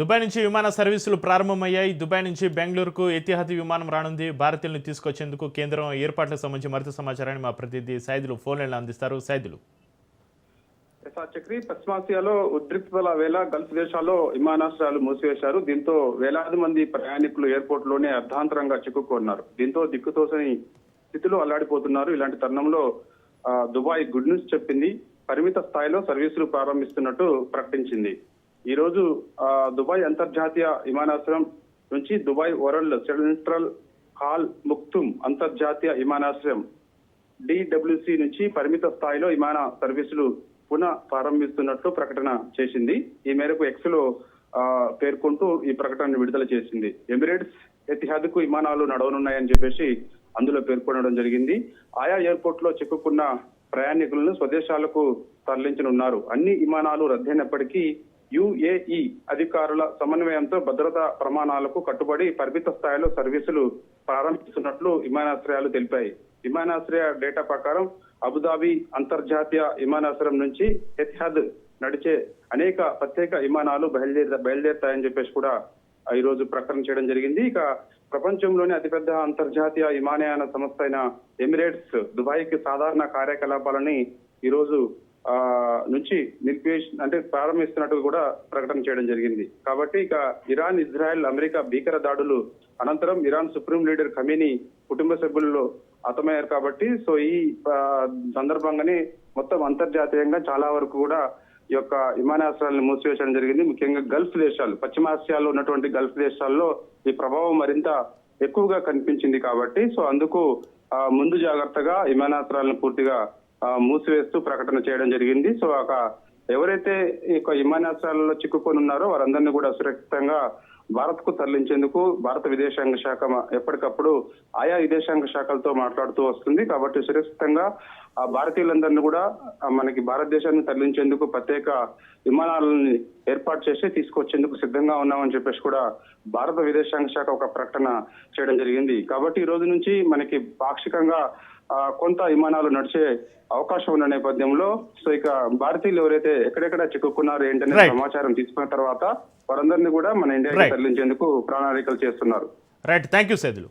Dubai నుంచి విమాన సర్వీసులు ప్రారంభమయ్యాయి. దుబాయ్ నుంచి బెంగళూరుకు ఎతిహాద్ విమానం రానుంది. భారతీయులను తీసుకొచ్చేందుకు కేంద్రం ఏర్పాట్లకు సంబంధించి మరింత సమాచారాన్ని మా ప్రతినిధి సైదులు ఫోన్ లైన్లో అందిస్తారు. సైదులు. చక్రి, పశ్చిమాసియాలో ఉద్రిక్తతల వేళ గల్ఫ్ దేశాల్లో విమానాశ్రయాలు మూసివేశారు. దీంతో వేలాది మంది ప్రయాణికులు ఎయిర్పోర్ట్ లోనే అర్ధాంతరంగా చిక్కుకున్నారు. దీంతో దిక్కుతోసని స్థితిలో అల్లాడిపోతున్నారు. ఇలాంటి తరుణంలో దుబాయ్ గుడ్ న్యూస్ చెప్పింది. పరిమిత స్థాయిలో సర్వీసులు ప్రారంభిస్తున్నట్టు ప్రకటించింది. ఈ రోజు దుబాయ్ అంతర్జాతీయ విమానాశ్రయం నుంచి దుబాయ్ వరల్డ్ సెంట్రల్ హాల్ ముక్తుమ్ అంతర్జాతీయ విమానాశ్రయం DWC నుంచి పరిమిత స్థాయిలో విమాన సర్వీసులు పునః ప్రారంభిస్తున్నట్లు ప్రకటన చేసింది. ఈ మేరకు ఎక్స్ లో పేర్కొంటూ ఈ ప్రకటనను విడుదల చేసింది. ఎమిరేట్స్, ఎతిహాద్ కు విమానాలు నడవనున్నాయని చెప్పేసి అందులో పేర్కొనడం జరిగింది. ఆయా ఎయిర్పోర్ట్ లో చిక్కుకున్న ప్రయాణికులను స్వదేశాలకు తరలించనున్నారు. అన్ని విమానాలు రద్దయినప్పటికీ UAE అధికారుల సమన్వయంతో భద్రతా ప్రమాణాలకు కట్టుబడి పరిమిత స్థాయిలో సర్వీసులు ప్రారంభిస్తున్నట్లు విమానాశ్రయాలు తెలిపాయి. విమానాశ్రయ డేటా ప్రకారం అబుదాబి అంతర్జాతీయ విమానాశ్రయం నుంచి ఎతిహాద్ నడిచే అనేక ప్రత్యేక విమానాలు బయలుదేరుతాయని చెప్పేసి కూడా ఈ రోజు ప్రకటన చేయడం జరిగింది. ఇక ప్రపంచంలోనే అతిపెద్ద అంతర్జాతీయ విమానయాన సంస్థ అయిన ఎమిరేట్స్ దుబాయ్ కి సాధారణ కార్యకలాపాలని ఈ రోజు నుంచి ప్రారంభిస్తున్నట్టు కూడా ప్రకటన చేయడం జరిగింది. కాబట్టి ఇక ఇరాన్, ఇజ్రాయెల్, అమెరికా భీకర దాడులు అనంతరం ఇరాన్ సుప్రీం లీడర్ ఖమీనీ కుటుంబ సభ్యుల్లో హతమయ్యారు. కాబట్టి ఈ సందర్భంగానే మొత్తం అంతర్జాతీయంగా చాలా వరకు కూడా ఈ యొక్క విమానాశ్రయాలను మూసివేయడం జరిగింది. ముఖ్యంగా గల్ఫ్ దేశాలు, పశ్చిమాసియాలో ఉన్నటువంటి గల్ఫ్ దేశాల్లో ఈ ప్రభావం మరింత ఎక్కువగా కనిపించింది. కాబట్టి అందుకు ముందు జాగ్రత్తగా విమానాశ్రయాలను పూర్తిగా మూసివేస్తూ ప్రకటన చేయడం జరిగింది. ఎవరైతే ఈ యొక్క విమానాశ్రయాలలో చిక్కుకొని ఉన్నారో వారందరినీ కూడా సురక్షితంగా భారత్ కు తరలించేందుకు భారత విదేశాంగ శాఖ ఎప్పటికప్పుడు ఆయా విదేశాంగ శాఖలతో మాట్లాడుతూ వస్తుంది. కాబట్టి సురక్షితంగా ఆ భారతీయులందరినీ కూడా మనకి భారతదేశాన్ని తరలించేందుకు ప్రత్యేక విమానాలను ఏర్పాటు చేసి తీసుకొచ్చేందుకు సిద్ధంగా ఉన్నామని చెప్పేసి కూడా భారత విదేశాంగ శాఖ ఒక ప్రకటన చేయడం జరిగింది. కాబట్టి ఈ రోజు నుంచి మనకి పాక్షికంగా కొంత విమానాలు నడిచే అవకాశం ఉన్న నేపథ్యంలో ఇక భారతీయులు ఎవరైతే ఎక్కడెక్కడ చిక్కుకున్నారు ఏంటనే సమాచారం తీసుకున్న తర్వాత వారందరినీ కూడా మన ఇండియాకి తరలించేందుకు ప్రణాళికలు చేస్తున్నారు. Right, thank you Saidulu.